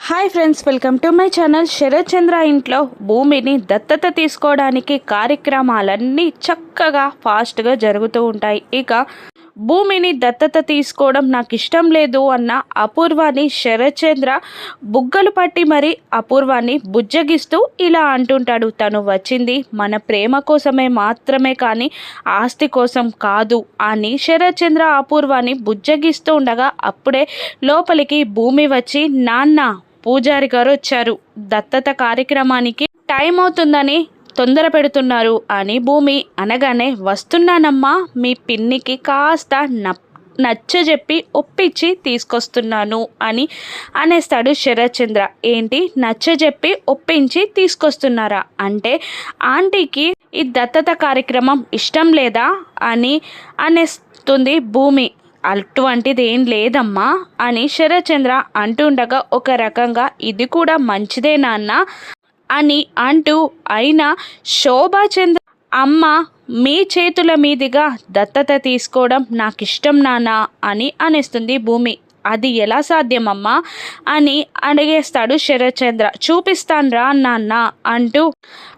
Hi friends, welcome to my channel. Sharath Chandra ఇంట్లో భూమిని దత్తత తీసుకోవడానికి కార్యక్రమాలన్నీ చక్కగా ఫాస్ట్గా జరుగుతూ ఉంటాయి. ఇక భూమిని దత్తత తీసుకోవడం నాకు ఇష్టం లేదు అన్న అపూర్వాని శరత్ చంద్ర బుగ్గలు పట్టి మరి అపూర్వాన్ని బుజ్జగిస్తూ ఇలా అంటుంటాడు, తను వచ్చింది మన ప్రేమ కోసమే మాత్రమే కానీ ఆస్తి కోసం కాదు అని శరత్ చంద్ర అపూర్వాన్ని బుజ్జగిస్తూ ఉండగా అప్పుడే లోపలికి భూమి వచ్చి, నాన్న పూజారి గారు వచ్చారు, దత్తత కార్యక్రమానికి టైం అవుతుందని తొందర పెడుతున్నారు అని భూమి అనగానే, వస్తున్నానమ్మా, మీ పిన్నికి కాస్త నచ్చజెప్పి ఒప్పించి తీసుకొస్తున్నాను అని అనేస్తాడు శరత్ చంద్ర. ఏంటి, నచ్చజెప్పి ఒప్పించి తీసుకొస్తున్నారా అంటే ఆంటీకి ఈ దత్తత కార్యక్రమం ఇష్టం లేదా అని అనేస్తుంది భూమి. అటువంటిది ఏం లేదమ్మా అని శరత్ చంద్ర అంటుండగా, ఒక రకంగా ఇది కూడా మంచిదే నాన్న అని అంటూ, అయినా శోభాచంద్ర అమ్మ మీ చేతుల మీదుగా దత్తత తీసుకోవడం నాకు ఇష్టం నాన్న అని అనేస్తుంది భూమి. అది ఎలా సాధ్యమమ్మా అని అడిగేస్తాడు శరత్ చంద్ర. చూపిస్తాను రా నాన్న అంటూ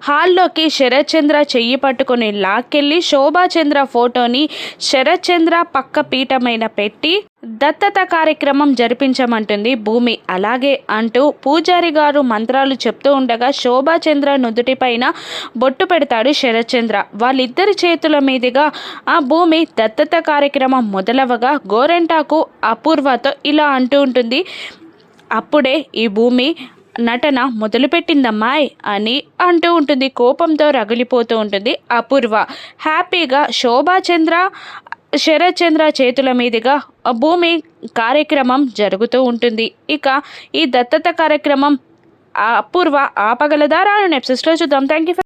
హాల్లోకి శరత్ చంద్ర చెయ్యి పట్టుకొని లాక్కెళ్ళి శోభాచంద్ర ఫోటోని శరత్ చంద్ర పక్క పీఠమైన పెట్టి దత్తత కార్యక్రమం జరిపించమంటుంది భూమి. అలాగే అంటూ పూజారి గారు మంత్రాలు చెప్తూ ఉండగా శోభాచంద్ర నుదుటిపైన బొట్టు పెడతాడు శరత్ చంద్ర. వాళ్ళిద్దరి చేతుల మీదుగా ఆ భూమి దత్తత కార్యక్రమం మొదలవగా గోరెంటాకు అపూర్వతో ఇలా అంటూ ఉంటుంది, అప్పుడే ఈ భూమి నటన మొదలుపెట్టిందమ్మాయి అని అంటూ ఉంటుంది. కోపంతో రగిలిపోతూ ఉంటుంది అపూర్వ. హ్యాపీగా శోభాచంద్ర శరత్ చంద్ర చేతుల మీదుగా భూమి కార్యక్రమం జరుగుతూ ఉంటుంది. ఇక ఈ దత్తత కార్యక్రమం అపూర్వ ఆపగలదా రాను ఎపిసోడ్స్లో చూద్దాం. Thank you.